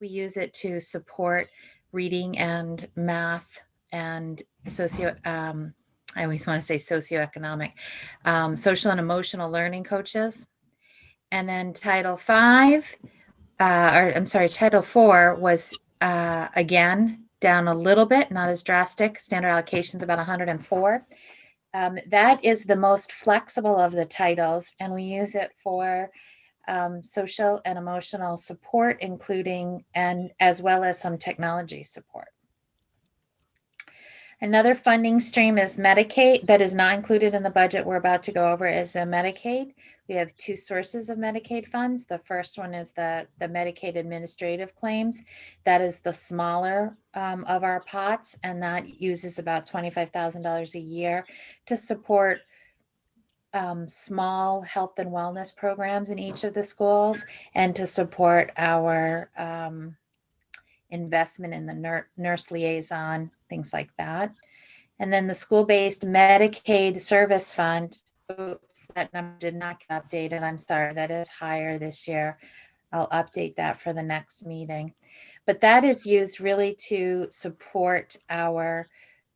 We use it to support reading and math and I always want to say socioeconomic, social and emotional learning coaches. And then Title V, Title IV was again down a little bit, not as drastic. Standard allocations about 104. That is the most flexible of the titles, and we use it for social and emotional support, including and as well as some technology support. Another funding stream is Medicaid that is not included in the budget we're about to go over is Medicaid. We have two sources of Medicaid funds. The first one is the Medicaid administrative claims. That is the smaller of our pots, and that uses about $25,000 a year to support small health and wellness programs in each of the schools and to support our investment in the nurse liaison, things like that. And then the school-based Medicaid service fund, oops, that number did not get updated. I'm sorry, that is higher this year. I'll update that for the next meeting. But that is used really to support our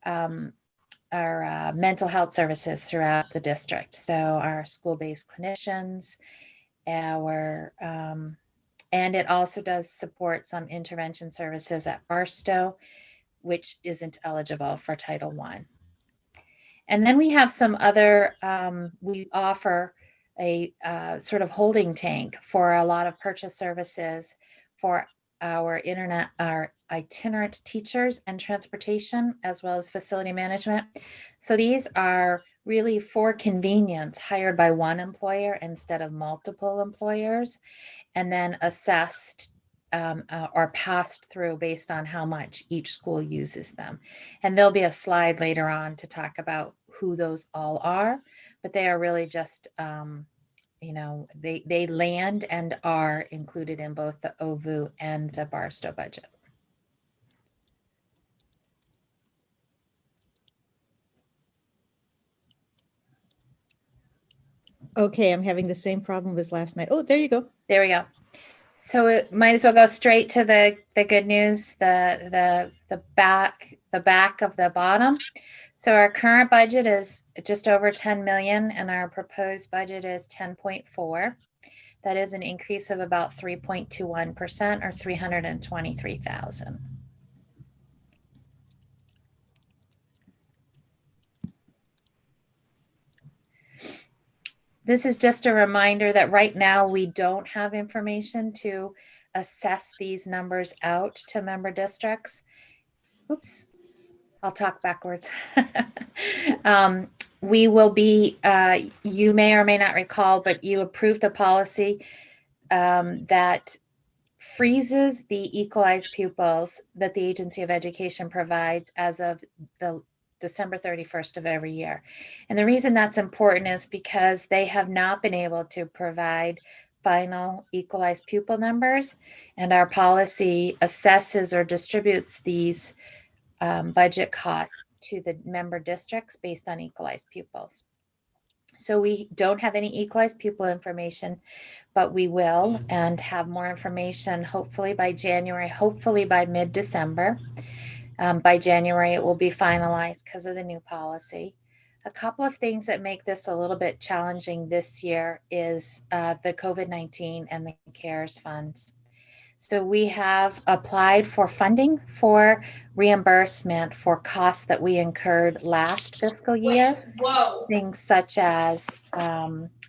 mental health services throughout the district. So our school-based clinicians, and it also does support some intervention services at Barstow, which isn't eligible for Title I. And then we have some other, we offer a sort of holding tank for a lot of purchase services for our itinerant teachers and transportation, as well as facility management. So these are really for convenience hired by one employer instead of multiple employers, and then assessed or passed through based on how much each school uses them. And there'll be a slide later on to talk about who those all are, but they are really just, they land and are included in both the OVU and the Barstow budget. Okay, I'm having the same problem as last night. Oh, there you go. There we go. So it might as well go straight to the good news, the back of the bottom. So our current budget is just over 10 million and our proposed budget is 10.4. That is an increase of about 3.21% or 323,000. This is just a reminder that right now we don't have information to assess these numbers out to member districts. Oops, I'll talk backwards. We will be, you may or may not recall, but you approved a policy that freezes the equalized pupils that the Agency of Education provides as of the December 31st of every year. And the reason that's important is because they have not been able to provide final equalized pupil numbers, and our policy assesses or distributes these budget costs to the member districts based on equalized pupils. So we don't have any equalized pupil information, but we will and have more information hopefully by January, hopefully by mid-December. By January, it will be finalized because of the new policy. A couple of things that make this a little bit challenging this year is the COVID-19 and the CARES funds. So we have applied for funding for reimbursement for costs that we incurred last fiscal year. Things such as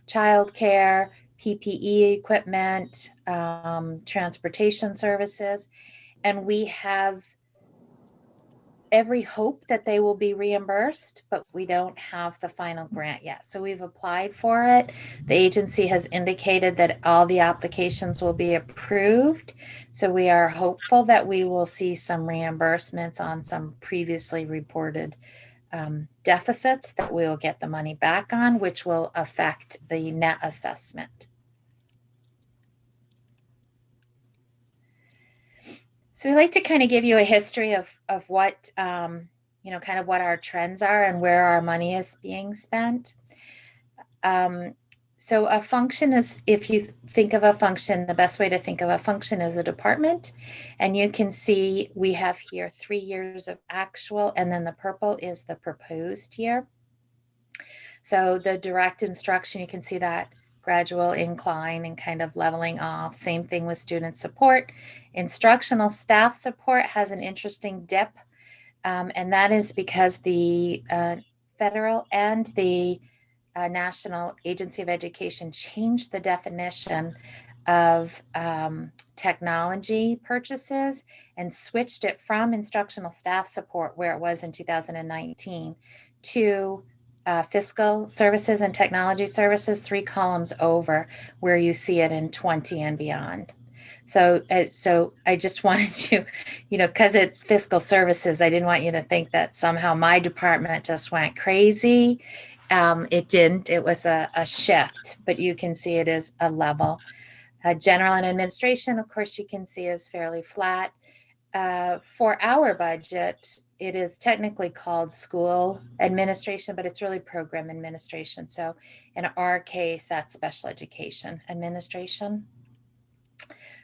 childcare, PPE equipment, transportation services, and we have every hope that they will be reimbursed, but we don't have the final grant yet. So we've applied for it. The agency has indicated that all the applications will be approved. So we are hopeful that we will see some reimbursements on some previously reported deficits that we'll get the money back on, which will affect the net assessment. So we like to kind of give you a history of what, kind of what our trends are and where our money is being spent. So a function is, if you think of a function, the best way to think of a function is a department. And you can see we have here 3 years of actual, and then the purple is the proposed year. So the direct instruction, you can see that gradual incline and kind of leveling off. Same thing with student support. Instructional staff support has an interesting dip, and that is because the federal and the National Agency of Education changed the definition of technology purchases and switched it from instructional staff support, where it was in 2019, to fiscal services and technology services, 3 columns over, where you see it in 20 and beyond. So I just wanted to, because it's fiscal services, I didn't want you to think that somehow my department just went crazy. It didn't. It was a shift, but you can see it is a level. General and administration, of course, you can see is fairly flat. For our budget, it is technically called school administration, but it's really program administration. So in our case, that's special education administration.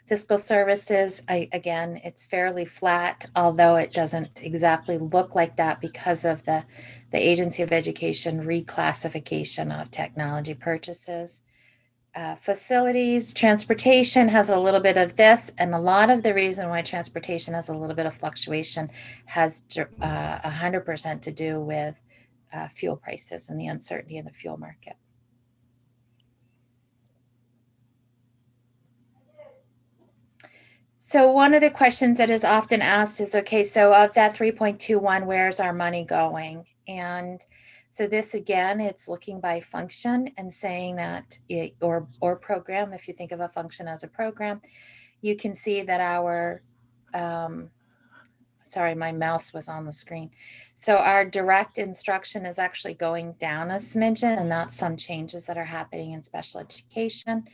Fiscal services, again, it's fairly flat, although it doesn't exactly look like that because of the Agency of Education reclassification of technology purchases. Facilities, transportation has a little bit of this, and a lot of the reason why transportation has a little bit of fluctuation has 100% to do with fuel prices and the uncertainty in the fuel market. So one of the questions that is often asked is, okay, so of that 3.21, where's our money going? And so this, again, it's looking by function and saying that, or program, if you think of a function as a program, you can see that our, sorry, my mouse was on the screen. So our direct instruction is actually going down a smidgen, and that's some changes that are happening in special education.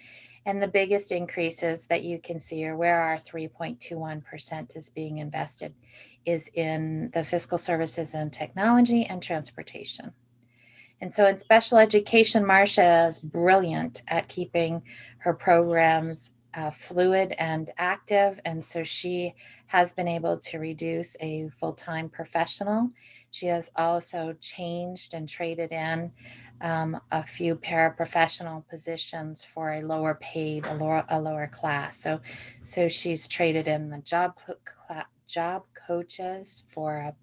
And the biggest increases that you can see are where our 3.21% is being invested is in the fiscal services and technology and transportation. And so in special education, Marcia is brilliant at keeping her programs fluid and active. And so she has been able to reduce a full-time professional. She has also changed and traded in a few paraprofessional positions for a lower paid, a lower class. So she's traded in the job coaches for a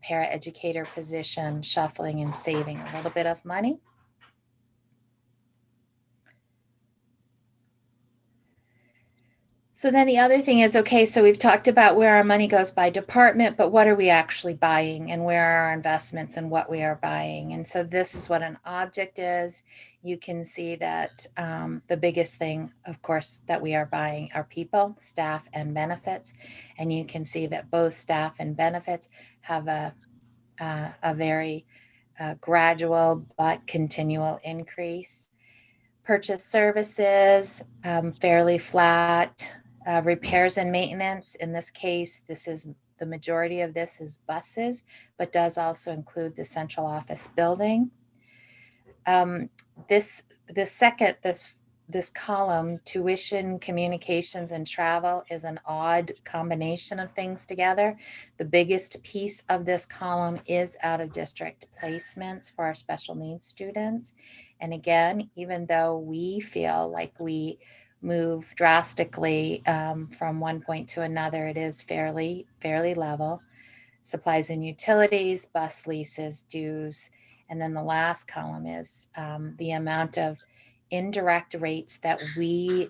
paraeducator position, shuffling and saving a little bit of money. So then the other thing is, okay, so we've talked about where our money goes by department, but what are we actually buying and where are our investments and what we are buying? And so this is what an object is. You can see that the biggest thing, of course, that we are buying are people, staff, and benefits. And you can see that both staff and benefits have a very gradual but continual increase. Purchase services, fairly flat. Repairs and maintenance, in this case, the majority of this is buses, but does also include the central office building. This column, tuition, communications, and travel, is an odd combination of things together. The biggest piece of this column is out of district placements for our special needs students. And again, even though we feel like we move drastically from one point to another, it is fairly level. Supplies and utilities, bus leases, dues, and then the last column is the amount of indirect rates that we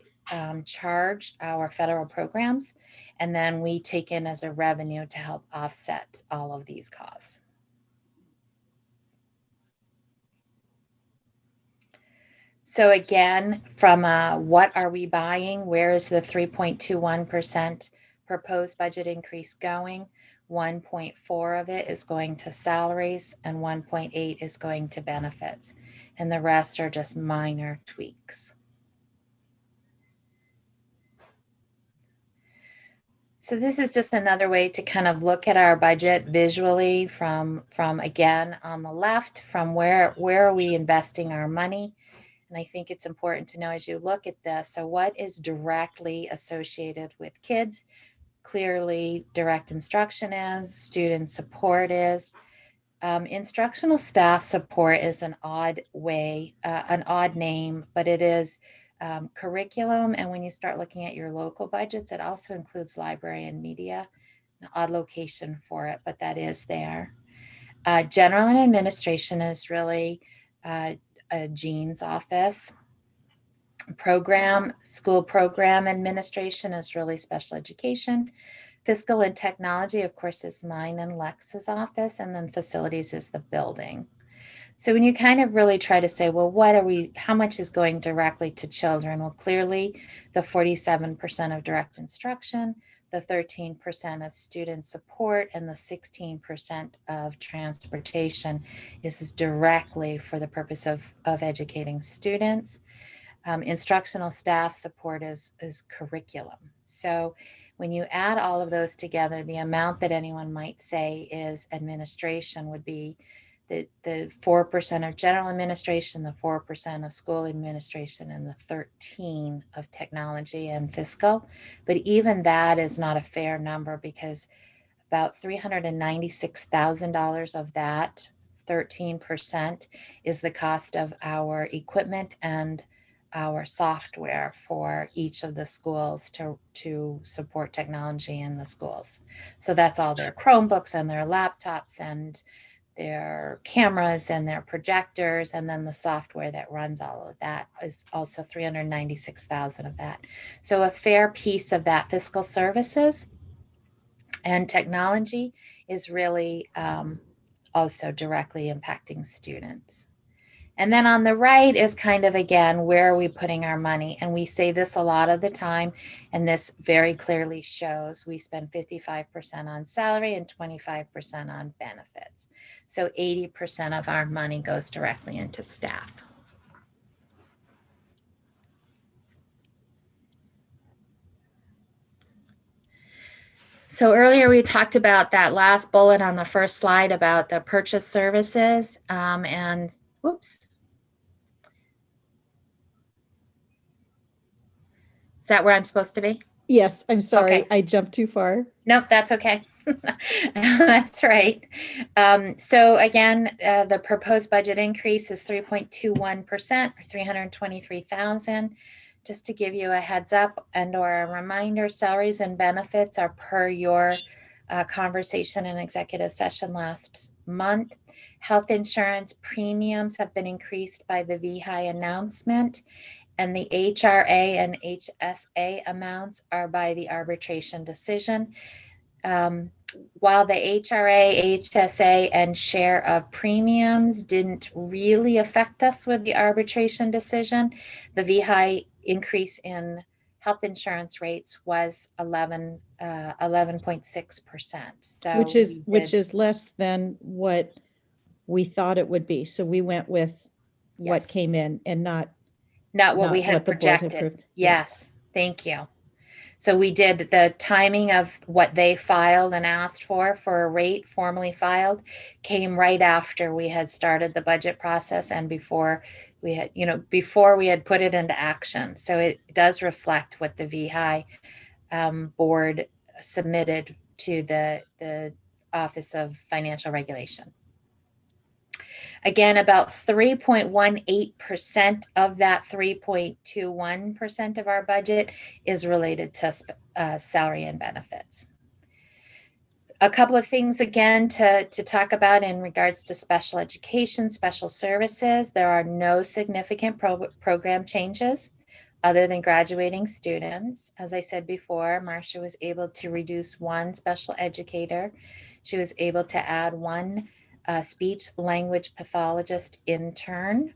charge our federal programs, and then we take in as a revenue to help offset all of these costs. So again, from what are we buying? Where is the 3.21% proposed budget increase going? 1.4 of it is going to salaries and 1.8 is going to benefits. And the rest are just minor tweaks. So this is just another way to kind of look at our budget visually from again, on the left, from where are we investing our money? And I think it's important to know as you look at this, so what is directly associated with kids? Clearly, direct instruction is, student support is. Instructional staff support is an odd way, an odd name, but it is curriculum. And when you start looking at your local budgets, it also includes library and media, an odd location for it, but that is there. General and administration is really Jean's office. School program administration is really special education. Fiscal and technology, of course, is mine and Lex's office, and then facilities is the building. So when you kind of really try to say, well, how much is going directly to children? Well, clearly the 47% of direct instruction, the 13% of student support, and the 16% of transportation is directly for the purpose of educating students. Instructional staff support is curriculum. So when you add all of those together, the amount that anyone might say is administration would be the 4% of general administration, the 4% of school administration, and the 13% of technology and fiscal. But even that is not a fair number, because about $396,000 of that 13% is the cost of our equipment and our software for each of the schools to support technology in the schools. So that's all their Chromebooks and their laptops and their cameras and their projectors, and then the software that runs all of that is also 396,000 of that. So a fair piece of that fiscal services and technology is really also directly impacting students. And then on the right is kind of, again, where are we putting our money? And we say this a lot of the time, and this very clearly shows we spend 55% on salary and 25% on benefits. So 80% of our money goes directly into staff. So earlier we talked about that last bullet on the first slide about the purchase services, and whoops. Is that where I'm supposed to be? Yes, I'm sorry. Okay. I jumped too far. Nope, that's okay. That's right. So again, the proposed budget increase is 3.21% or 323,000. Just to give you a heads up and or a reminder, salaries and benefits are per your conversation in executive session last month. Health insurance premiums have been increased by the VHI announcement, and the HRA and HSA amounts are by the arbitration decision. While the HRA, HSA, and share of premiums didn't really affect us with the arbitration decision, the VHI increase in health insurance rates was 11.6%. So which is less than what we thought it would be. So we went with what came in and not what we had projected. Yes, thank you. So we did the timing of what they filed and asked for a rate formally filed came right after we had started the budget process and before we had put it into action. So it does reflect what the VHI board submitted to the Office of Financial Regulation. Again, about 3.18% of that 3.21% of our budget is related to salary and benefits. A couple of things again to talk about in regards to special education, special services. There are no significant program changes other than graduating students. As I said before, Marcia was able to reduce one special educator. She was able to add one speech language pathologist intern,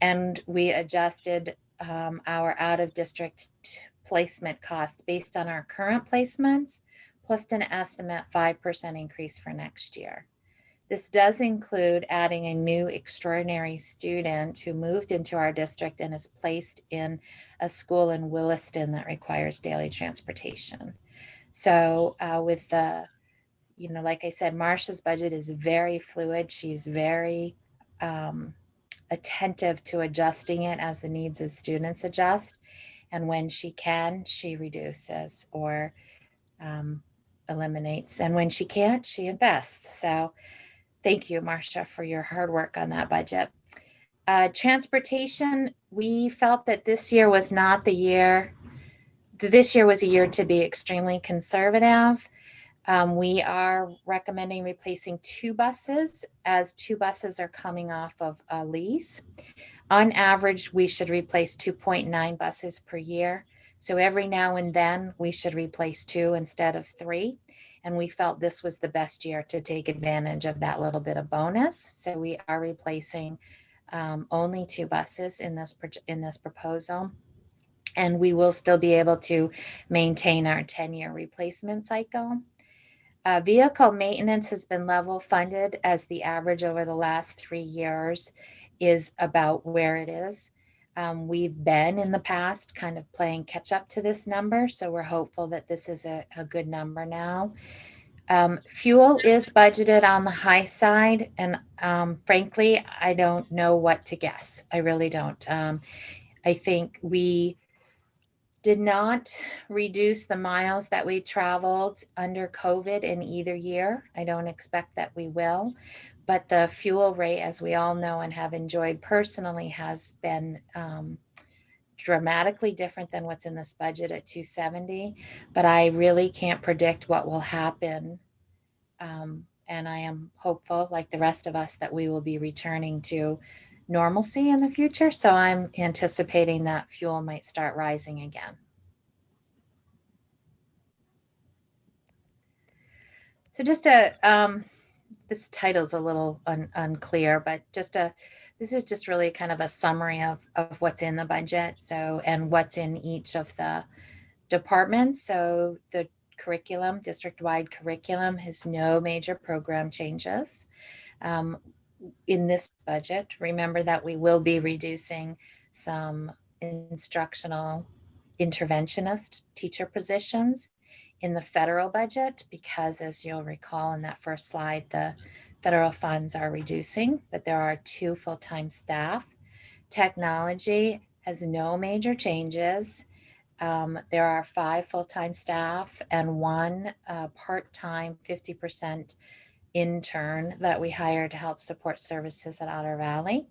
and we adjusted our out-of-district placement cost based on our current placements, plus an estimate 5% increase for next year. This does include adding a new extraordinary student who moved into our district and is placed in a school in Williston that requires daily transportation. So with the like I said, Marcia's budget is very fluid. She's very attentive to adjusting it as the needs of students adjust. And when she can, she reduces or eliminates. And when she can't, she invests. So thank you, Marcia, for your hard work on that budget. Transportation, we felt that this year was not the year. This year was a year to be extremely conservative. We are recommending replacing 2 buses, as 2 buses are coming off of a lease. On average, we should replace 2.9 buses per year. So every now and then we should replace 2 instead of 3. And we felt this was the best year to take advantage of that little bit of bonus. So we are replacing only 2 buses in this proposal. And we will still be able to maintain our 10-year replacement cycle. Vehicle maintenance has been level funded, as the average over the last 3 years is about where it is. We've been in the past kind of playing catch up to this number, so we're hopeful that this is a good number now. Fuel is budgeted on the high side, and frankly, I don't know what to guess. I really don't. I think we did not reduce the miles that we traveled under COVID in either year. I don't expect that we will, but the fuel rate, as we all know and have enjoyed personally, has been dramatically different than what's in this budget at 270. But I really can't predict what will happen. And I am hopeful, like the rest of us, that we will be returning to normalcy in the future. So I'm anticipating that fuel might start rising again. So just this title's a little unclear, but this is just really kind of a summary of what's in the budget. So, and what's in each of the departments. So the curriculum, district-wide curriculum, has no major program changes. In this budget, remember that we will be reducing some instructional interventionist teacher positions in the federal budget, because as you'll recall in that first slide, the federal funds are reducing, but there are 2 full-time staff. Technology has no major changes. There are 5 full-time staff and 1 part-time 50% intern that we hired to help support services at Otter Valley.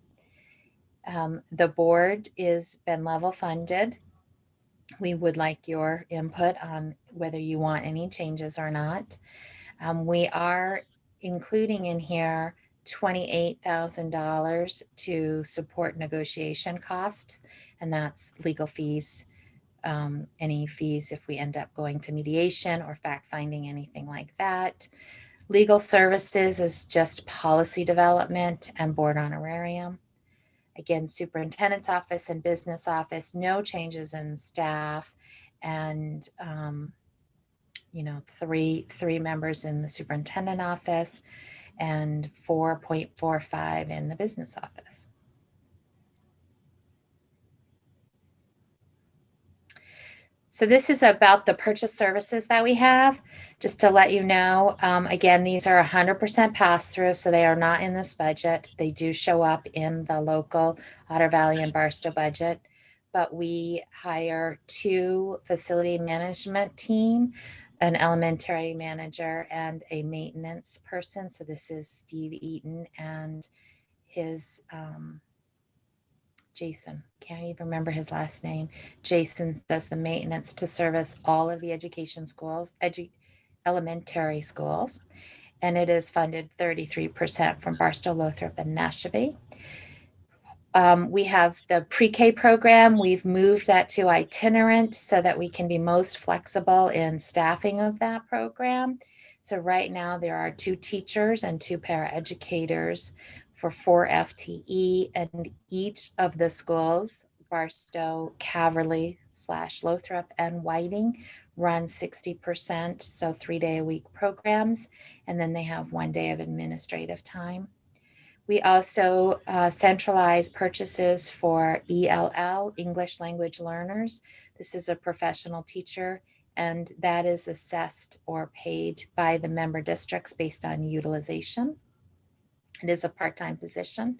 The board is been level funded. We would like your input on whether you want any changes or not. We are including in here $28,000 to support negotiation costs, and that's legal fees, any fees if we end up going to mediation or fact finding, anything like that. Legal services is just policy development and board honorarium. Again, superintendent's office and business office, no changes in staff, and three members in the superintendent office and 4.45 in the business office. So this is about the purchase services that we have. Just to let you know, again, these are 100% pass-through, so they are not in this budget. They do show up in the local Otter Valley and Barstow budget, but we hire 2 facility management team, an elementary manager and a maintenance person. So this is Steve Eaton and his Jason, can't even remember his last name. Jason does the maintenance to service all of the education schools, elementary schools, and it is funded 33% from Barstow, Lothrop, and Nashville. We have the pre-K program. We've moved that to itinerant so that we can be most flexible in staffing of that program. So right now there are 2 teachers and 2 paraeducators for 4 FTE, and each of the schools, Barstow, Caverly / Lothrop, and Whiting, run 60%, so 3-day-a-week programs, and then they have 1 day of administrative time. We also centralize purchases for ELL, English Language Learners. This is a professional teacher, and that is assessed or paid by the member districts based on utilization. It is a part-time position.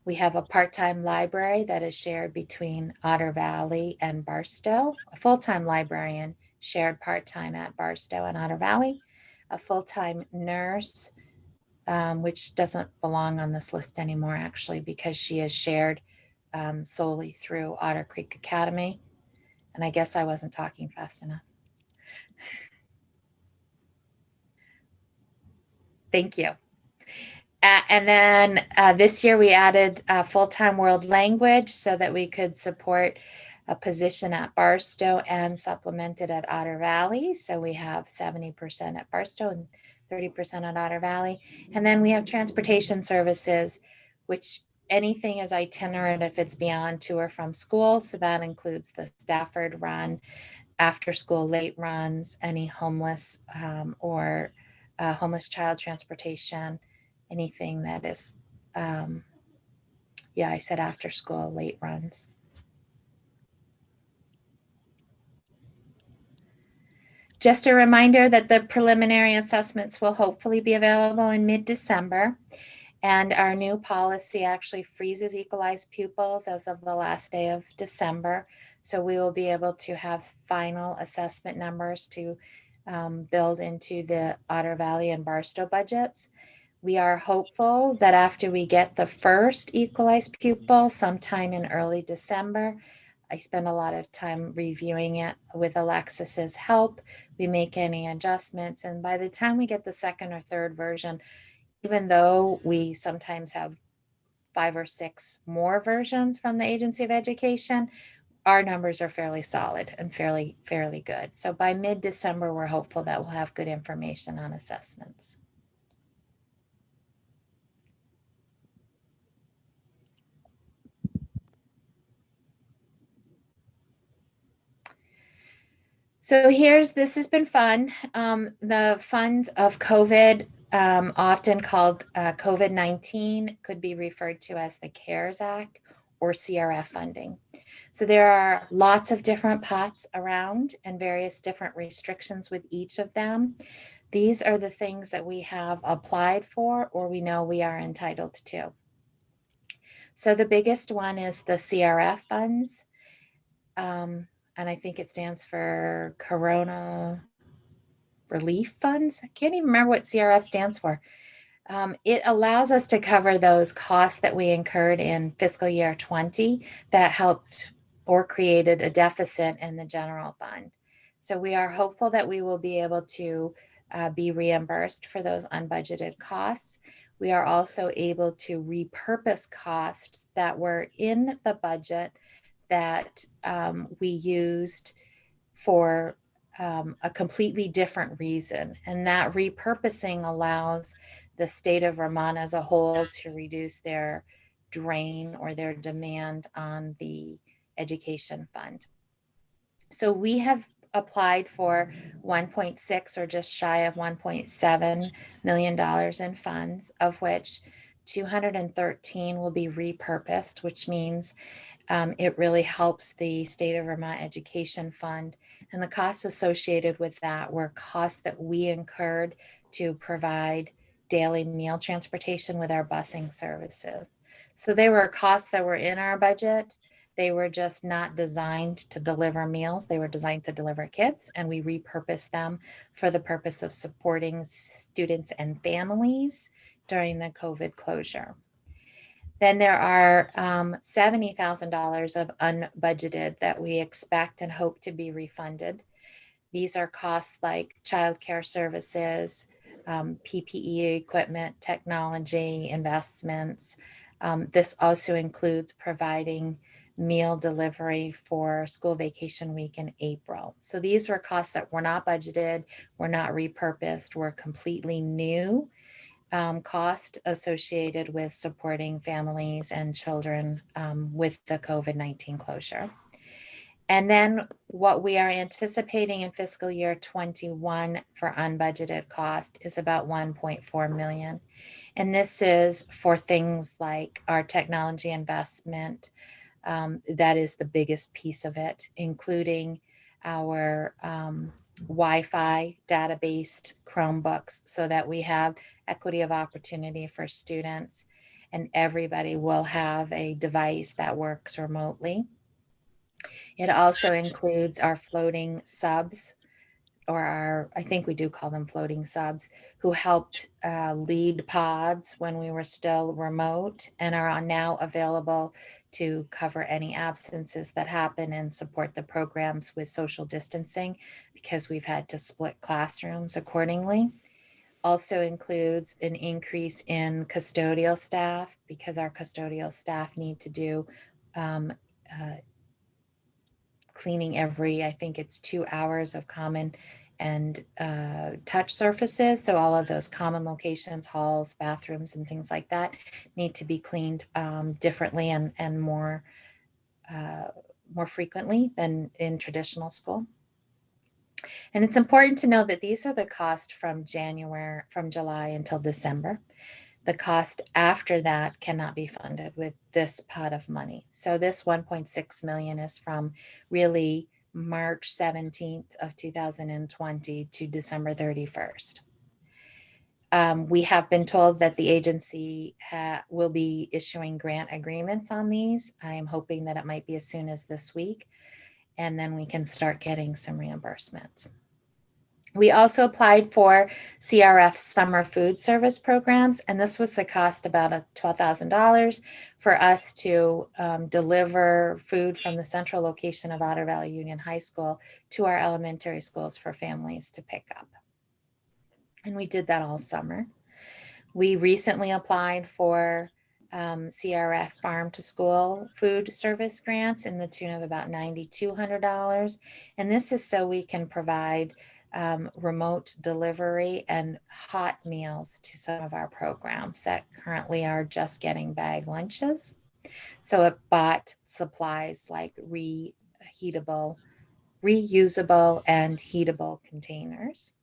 We have a part-time library that is shared between Otter Valley and Barstow, a full-time librarian shared part-time at Barstow and Otter Valley, a full-time nurse, which doesn't belong on this list anymore, actually, because she is shared solely through Otter Creek Academy. And I guess I wasn't talking fast enough. Thank you. And then this year we added full-time world language so that we could support a position at Barstow and supplemented at Otter Valley. So we have 70% at Barstow and 30% at Otter Valley. And then we have transportation services, which anything is itinerant if it's beyond to or from school. So that includes the Stafford run, after school late runs, any homeless or homeless child transportation, anything that is, I said after school late runs. Just a reminder that the preliminary assessments will hopefully be available in mid-December. And our new policy actually freezes equalized pupils as of the last day of December. So we will be able to have final assessment numbers to build into the Otter Valley and Barstow budgets. We are hopeful that after we get the first equalized pupil sometime in early December, I spend a lot of time reviewing it with Alexis's help. We make any adjustments. And by the time we get the second or third version, even though we sometimes have 5 or 6 more versions from the Agency of Education, our numbers are fairly solid and fairly good. So by mid-December, we're hopeful that we'll have good information on assessments. So this has been fun. The funds of COVID, often called COVID-19, could be referred to as the CARES Act or CRF funding. So there are lots of different pots around and various different restrictions with each of them. These are the things that we have applied for or we know we are entitled to. So the biggest one is the CRF funds. And I think it stands for Corona Relief Funds. I can't even remember what CRF stands for. It allows us to cover those costs that we incurred in fiscal year 20 that helped or created a deficit in the general fund. So we are hopeful that we will be able to be reimbursed for those unbudgeted costs. We are also able to repurpose costs that were in the budget that we used for a completely different reason. And that repurposing allows the state of Vermont as a whole to reduce their drain or their demand on the education fund. So we have applied for 1.6 or just shy of $1.7 million in funds, of which 213 will be repurposed, which means it really helps the state of Vermont Education Fund. And the costs associated with that were costs that we incurred to provide daily meal transportation with our busing services. So they were costs that were in our budget. They were just not designed to deliver meals. They were designed to deliver kits, and we repurposed them for the purpose of supporting students and families during the COVID closure. Then there are $70,000 of unbudgeted that we expect and hope to be refunded. These are costs like childcare services, PPE equipment, technology, investments. This also includes providing meal delivery for school vacation week in April. So these were costs that were not budgeted, were not repurposed, were completely new cost associated with supporting families and children with the COVID-19 closure. And then what we are anticipating in fiscal year 21 for unbudgeted cost is about 1.4 million. And this is for things like our technology investment. That is the biggest piece of it, including our Wi-Fi data-based Chromebooks so that we have equity of opportunity for students. and everybody will have a device that works remotely. It also includes our floating subs, or I think we do call them floating subs, who helped lead pods when we were still remote and are now available to cover any absences that happen and support the programs with social distancing, because we've had to split classrooms accordingly. Also includes an increase in custodial staff, because our custodial staff need to do uh, cleaning every, I think it's 2 hours of common and touch surfaces. So all of those common locations, halls, bathrooms, and things like that need to be cleaned differently and more frequently than in traditional school. And it's important to know that these are the costs from July until December. The cost after that cannot be funded with this pot of money. So this 1.6 million is from really March 17th of 2020 to December 31st. We have been told that the agency will be issuing grant agreements on these. I am hoping that it might be as soon as this week, and then we can start getting some reimbursements. We also applied for CRF summer food service programs, and this was the cost about $12,000 for us to deliver food from the central location of Otter Valley Union High School to our elementary schools for families to pick up. And we did that all summer. We recently applied for CRF farm to school food service grants in the tune of about $9,200. And this is so we can provide remote delivery and hot meals to some of our programs that currently are just getting bag lunches. So it bought supplies like reusable and heatable containers.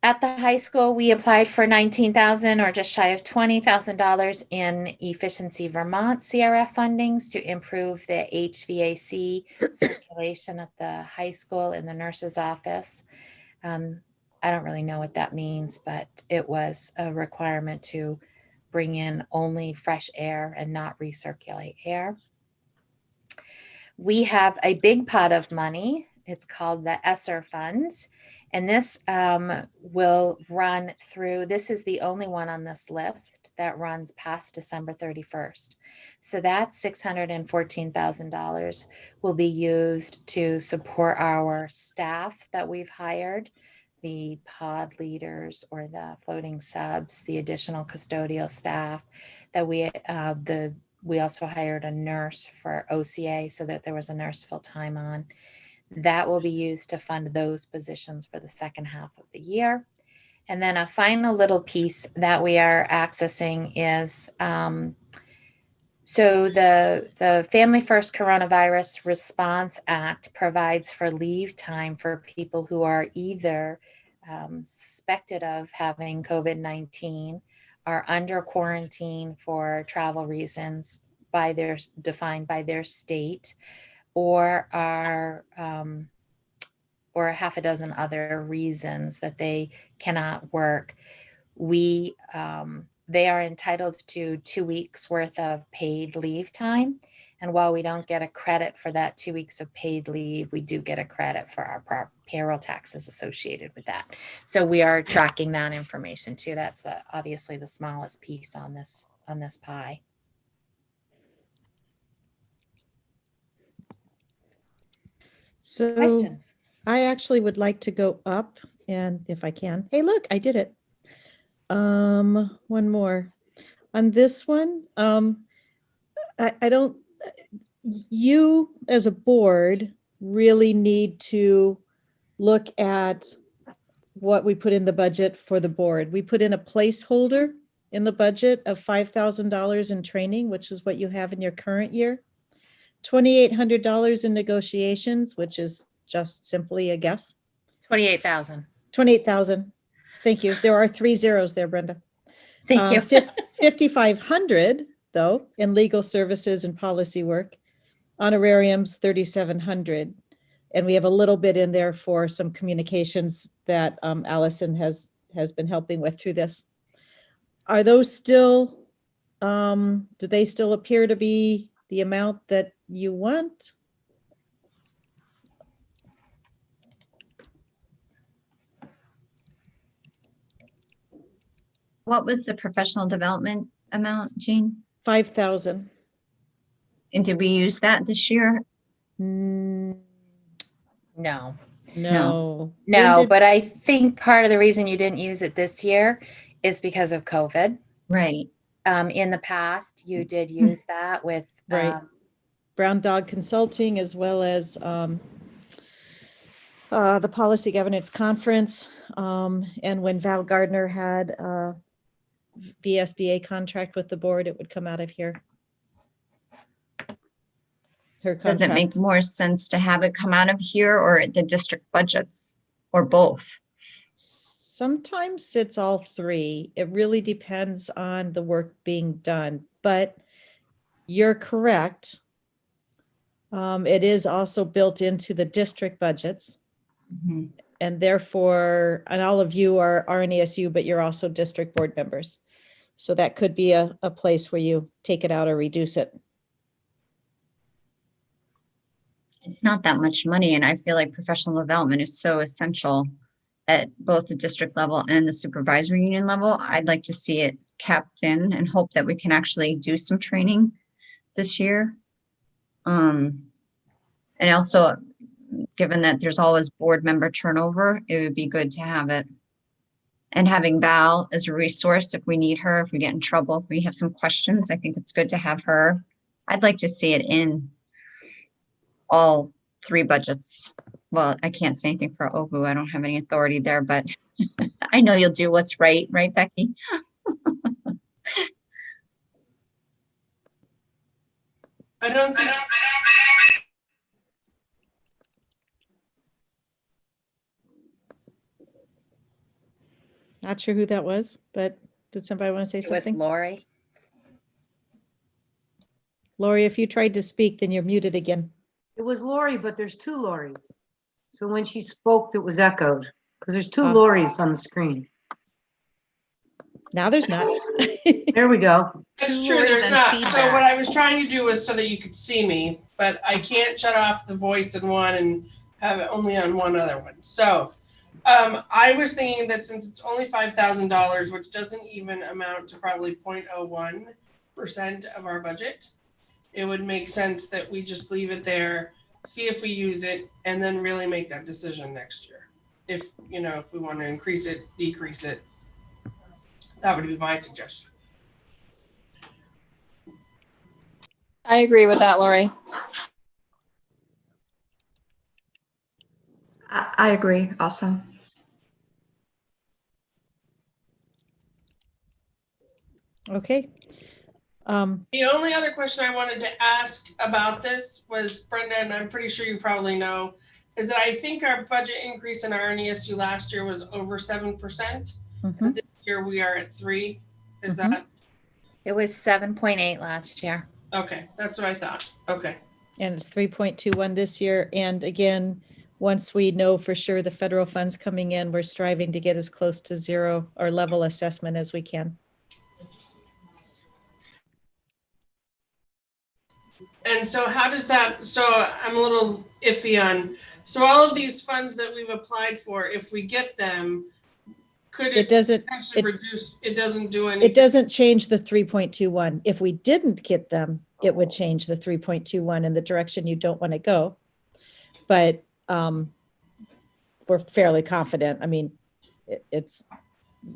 At the high school, we applied for $19,000 or just shy of $20,000 in Efficiency Vermont CRF fundings to improve the HVAC circulation at the high school in the nurse's office. I don't really know what that means, but it was a requirement to bring in only fresh air and not recirculate air. We have a big pot of money. It's called the ESSER funds. And this will run through, this is the only one on this list that runs past December 31st. So that $614,000 will be used to support our staff that we've hired, the pod leaders or the floating subs, the additional custodial staff that we also hired a nurse for OCA so that there was a nurse full-time on. That will be used to fund those positions for the second half of the year. And then a final little piece that we are accessing is, so the Family First Coronavirus Response Act provides for leave time for people who are either suspected of having COVID-19, are under quarantine for travel reasons defined by their state, or are or a half a dozen other reasons that they cannot work. They are entitled to 2 weeks worth of paid leave time. And while we don't get a credit for that 2 weeks of paid leave, we do get a credit for our payroll taxes associated with that. So we are tracking that information too. That's obviously the smallest piece on this pie. So Questions? I actually would like to go up, and if I can, hey, look, I did it. One more on this one. I don't, you as a board really need to look at what we put in the budget for the board. We put in a placeholder in the budget of $5,000 in training, which is what you have in your current year. $2,800 in negotiations, which is just simply a guess. 28,000. 28,000. Thank you. There are 3 zeros there, Brenda. Thank you. 5,500 though in legal services and policy work. Honorariums 3,700, and we have a little bit in there for some communications that Allison has been helping with through this. Are those still Do they still appear to be the amount that you want? What was the professional development amount, Jean? 5,000. And did we use that this year? No, No, no. no, but I think part of the reason you didn't use it this year is because of COVID. Right. In the past, you did use that with, Right. Brown Dog Consulting, as well as the Policy Governance Conference. And when Val Gardner had a VSBA contract with the board, it would come out of here. Her Does it make contract. more sense to have it come out of here or the district budgets or both? Sometimes it's all three. It really depends on the work being done, but you're correct. It is also built into the district budgets. Mhm. And therefore, and all of you are RNESU, but you're also district board members. So that could be a place where you take it out or reduce it. It's not that much money, and I feel like professional development is so essential at both the district level and the supervisory union level. I'd like to see it capped in and hope that we can actually do some training this year. And also, given that there's always board member turnover, it would be good to have it. And having Val as a resource if we need her, if we get in trouble, if we have some questions, I think it's good to have her. I'd like to see it in all three budgets. Well, I can't say anything for OVU. I don't have any authority there, but I know you'll do what's right, right, Becky? I don't think. Not sure who that was, but did somebody want to say with something? Lori. Lori, if you tried to speak, then you're muted again. It was Lori, but there's two Loris. So when she spoke, it was echoed because there's two Ah. Loris on the screen. Now there's not. There we go. It's Two true, words there's and not. So feedback. what I was trying to do was so that you could see me, but I can't shut off the voice in one and have it only on one other one. So I was thinking that since it's only $5,000, which doesn't even amount to probably 0.01% of our budget, it would make sense that we just leave it there, see if we use it, and then really make that decision next year. If we want to increase it, decrease it, that would be my suggestion. I agree with that, Lori. I agree also. Okay. The only other question I wanted to ask about this was, Brenda, and I'm pretty sure you probably know, is that I think our budget increase in our RNESU last year was over 7%. Mhm. This year we are at 3%. Is Mhm. that, It was 7.8 last year. okay, that's what I thought. Okay. And it's 3.21 this year. And again, once we know for sure the federal funds coming in, we're striving to get as close to zero or level assessment as we can. And so how does that, so I'm a little iffy on, so all of these funds that we've applied for, if we get them, could It it doesn't, actually reduce, it doesn't do it anything? doesn't change the 3.21. If we didn't get them, it would change the 3.21 in the direction you don't want to go. But we're fairly confident. I mean,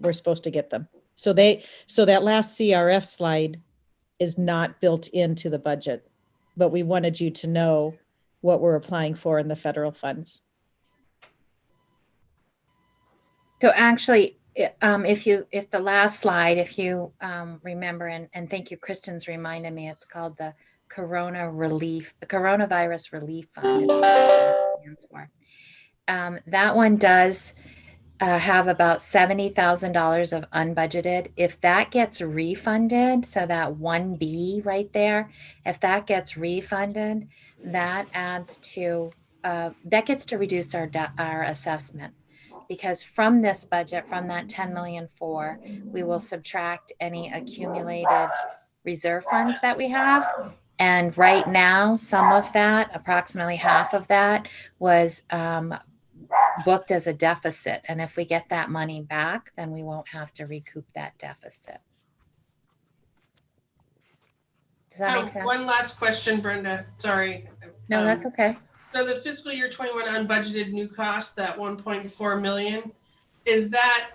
we're supposed to get them. So that last CRF slide is not built into the budget, but we wanted you to know what we're applying for in the federal funds. So actually, if the last slide, if you remember, and thank you, Kristen's reminded me, it's called the Coronavirus Relief Fund. Is what it stands for. That one does have about $70,000 of unbudgeted. If that gets refunded, so that 1B right there, if that gets refunded, that adds to that gets to reduce our assessment, because from this budget, from that 10 million we will subtract any accumulated reserve funds that we have. And right now, some of that, approximately half of that, was booked as a deficit. And if we get that money back, then we won't have to recoup that deficit. Does that make sense? One last question, Brenda, sorry. No, that's okay. So the fiscal year 21 unbudgeted new cost, that 1.4 million, is that,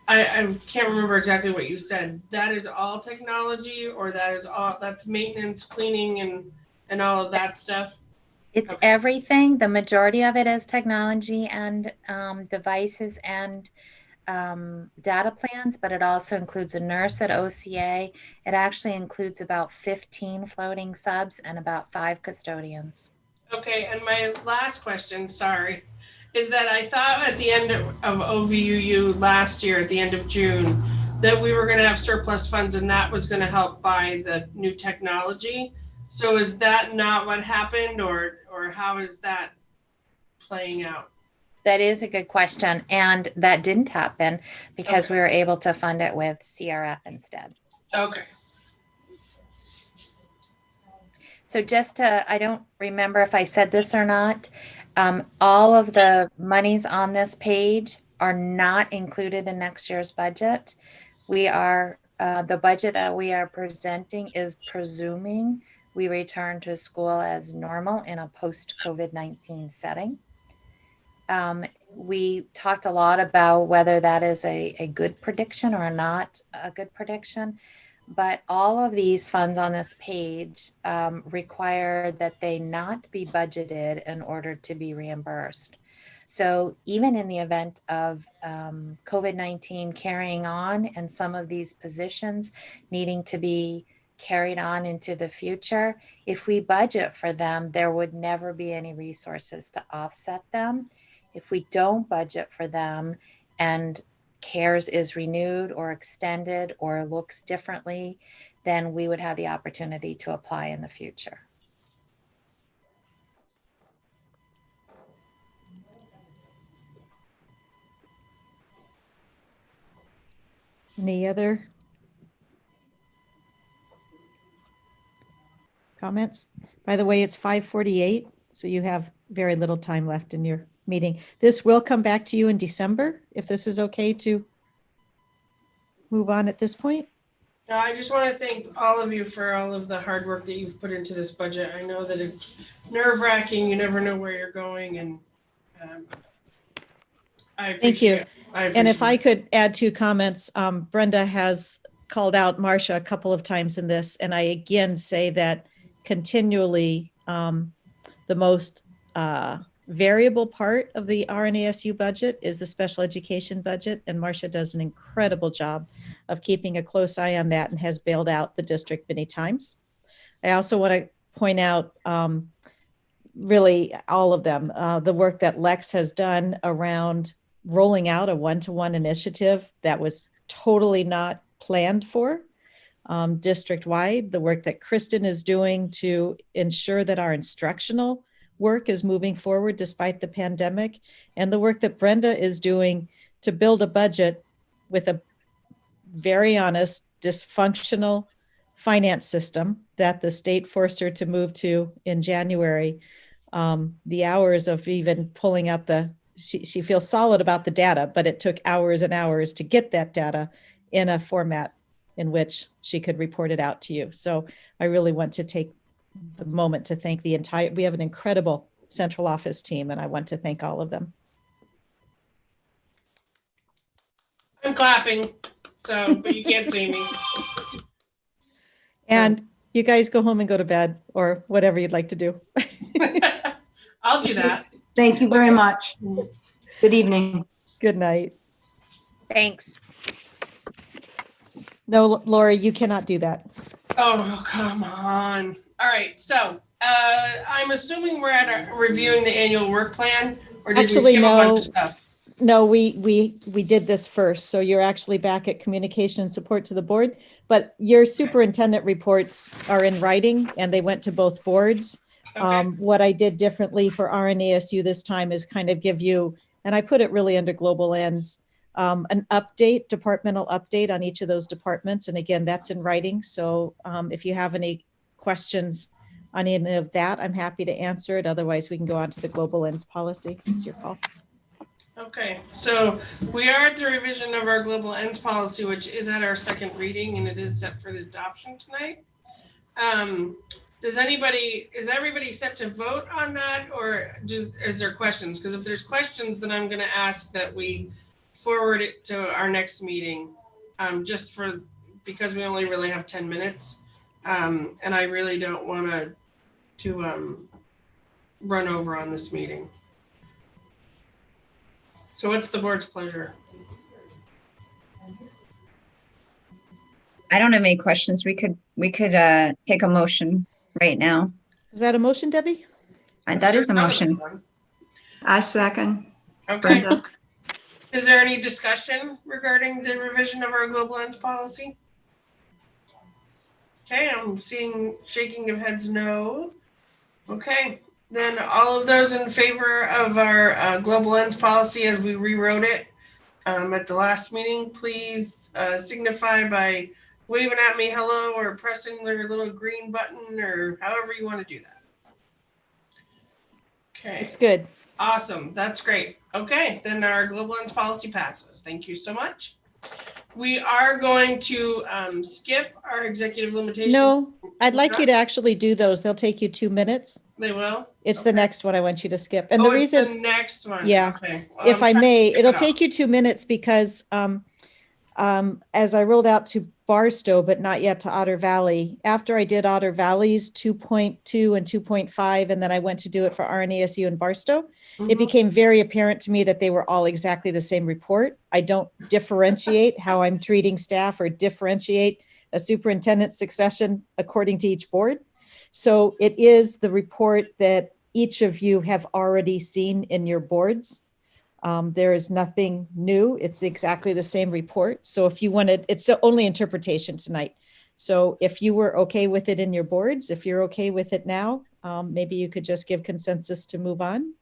I can't remember exactly what you said. That is all technology, or that is all, that's maintenance, cleaning, and all of that stuff? It's Okay. everything. The majority of it is technology and devices and data plans, but it also includes a nurse at OCA. It actually includes about 15 floating subs and about 5 custodians. Okay, and my last question, sorry, is that I thought at the end of OVUU last year, at the end of June, that we were gonna have surplus funds and that was gonna help buy the new technology. So is that not what happened, or how is that playing out? That is a good question. And that didn't happen because Okay. we were able to fund it with CRF instead. Okay, So just to, I don't remember if I said this or not, all of the monies on this page are not included in next year's budget. We are, the budget that we are presenting is presuming we return to school as normal in a post-COVID-19 setting. We talked a lot about whether that is a good prediction or not a good prediction. But all of these funds on this page require that they not be budgeted in order to be reimbursed. So even in the event of COVID-19 carrying on and some of these positions needing to be carried on into the future, if we budget for them, there would never be any resources to offset them. If we don't budget for them and CARES is renewed or extended or looks differently, then we would have the opportunity to apply in the future. Any other comments? By the way, it's 5:48, so you have very little time left in your meeting. This will come back to you in December, if this is okay to move on at this point. no, I just want to thank all of you for all of the hard work that you've put into this budget. I know that it's nerve-wracking, you never know where you're going, and I Thank you. appreciate it. And if I could add 2 comments, Brenda has called out Marcia a couple of times in this, and I again say that continually the most variable part of the RNESU budget is the special education budget, and Marcia does an incredible job of keeping a close eye on that and has bailed out the district many times. I also want to point out really all of them, the work that Lex has done around rolling out a one-to-one initiative that was totally not planned for district-wide, the work that Kristen is doing to ensure that our instructional work is moving forward despite the pandemic, and the work that Brenda is doing to build a budget with a very honest, dysfunctional finance system that the state forced her to move to in January. The hours of even pulling out she feels solid about the data, but it took hours and hours to get that data in a format in which she could report it out to you. So I really want to take the moment to thank we have an incredible central office team, and I want to thank all of them. I'm clapping, so, but you can't see me. And you guys go home and go to bed or whatever you'd like to do. I'll do that. Thank you very much. Good evening. Good night. Thanks. No, Lori, you cannot do that. Oh, come on. All right, so I'm assuming we're at reviewing the annual work plan, or did Actually, we skip a bunch no. of stuff? No, we did this first. So you're actually back at communication and support to the board, but your superintendent reports are in writing and they went to both boards. Okay. What I did differently for RNESU this time is kind of give you, and I put it really under global ends, an update, departmental update on each of those departments. And again, that's in writing. So if you have any questions on any of that, I'm happy to answer it. Otherwise, we can go on to the global ends policy. It's your call. Okay, so we are at the revision of our global ends policy, which is at our second reading, and it is set for the adoption tonight. Is everybody set to vote on that, or is there questions? Because if there's questions, then I'm going to ask that we forward it to our next meeting, because we only really have 10 minutes, and I really don't want to run over on this meeting. So what's the board's pleasure? I don't have any questions. We could take a motion right now. Is that a motion, Debbie? That is a motion. I second. Okay. Brenda. Is there any discussion regarding the revision of our global ends policy? Okay, I'm seeing shaking of heads no. Okay, then all of those in favor of our global ends policy as we rewrote it at the last meeting, please signify by waving at me hello or pressing their little green button or however you want to do that. Okay. It's good. Awesome. That's great. Okay, then our global ends policy passes. Thank you so much. We are going to skip our executive limitations. No, I'd like you to actually do those. They'll take you 2 minutes. They will? It's Okay. the next one I want you to skip. And Oh, the it's the reason, next one. Yeah. Okay. Well, if I'm I trying to may, skip it'll it take off. you 2 minutes because as I rolled out to Barstow, but not yet to Otter Valley, after I did Otter Valley's 2.2 and 2.5, and then I went to do it for RNESU and Barstow, it Mhm. became very apparent to me that they were all exactly the same report. I don't differentiate how I'm treating staff or differentiate a superintendent succession according to each board. So it is the report that each of you have already seen in your boards. There is nothing new. It's exactly the same report. So if you wanted, it's the only interpretation tonight. So if you were okay with it in your boards, if you're okay with it now, maybe you could just give consensus to move on.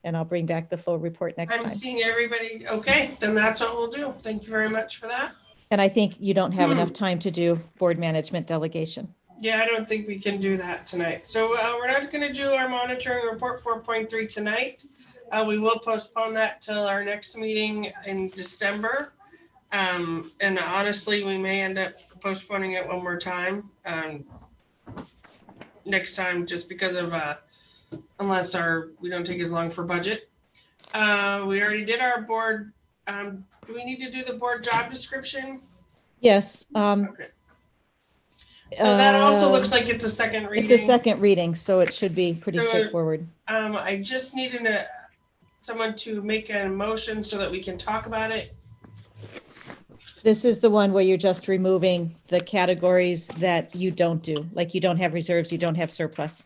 And I'll bring back the full report next I'm time. seeing everybody. Okay, then that's what we'll do. Thank you very much for that. And I think you don't have enough time to do board management delegation. Yeah, I don't think we can do that tonight. So we're not going to do our monitoring report 4.3 tonight. We will postpone that till our next meeting in December. And honestly, we may end up postponing it one more time next time, just because of unless we don't take as long for budget. We already did our board. Do we need to do the board job description? Yes. Okay. So that also looks like it's a second reading. It's a second reading, so it should be pretty So, straightforward. I just needed someone to make a motion so that we can talk about it. This is the one where you're just removing the categories that you don't do, like you don't have reserves, you don't have surplus.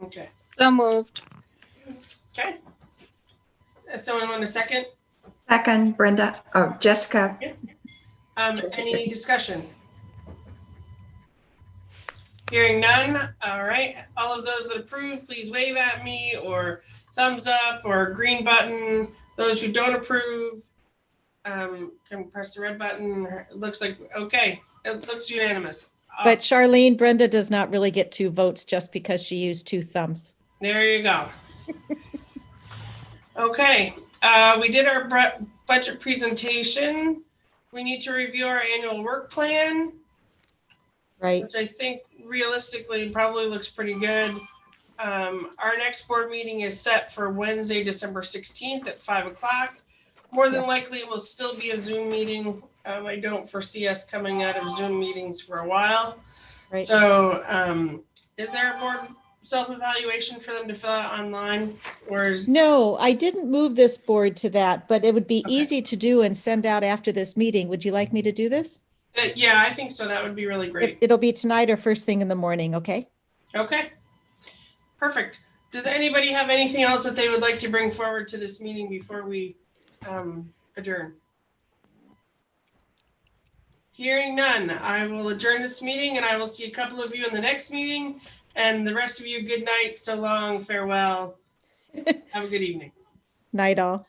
Okay. So moved. Okay. Someone want a second? Second, Brenda. Oh, Jessica. Any discussion? Hearing none. All right. All of those that approve, please wave at me or thumbs up or green button. Those who don't approve can press the red button. It looks like, okay, it looks unanimous. But Awesome. Charlene, Brenda does not really get 2 votes just because she used 2 thumbs. There you go. Okay, we did our budget presentation. We need to review our annual work plan, Right? which I think realistically probably looks pretty good. Our next board meeting is set for Wednesday, December 16th at 5 o'clock. More than Yes. likely, it will still be a Zoom meeting. I don't foresee us coming out of Zoom meetings for a while. Right. So is there a board self-evaluation for them to fill out online, or is? No, I didn't move this board to that, but it would be Okay. easy to do and send out after this meeting. Would you like me to do this? Yeah, I think so. That would be really great. It'll be tonight or first thing in the morning, okay? Okay, perfect. Does anybody have anything else that they would like to bring forward to this meeting before we adjourn? Hearing none, I will adjourn this meeting and I will see a couple of you in the next meeting. And the rest of you, good night, so long, farewell. Have a good evening. Night all.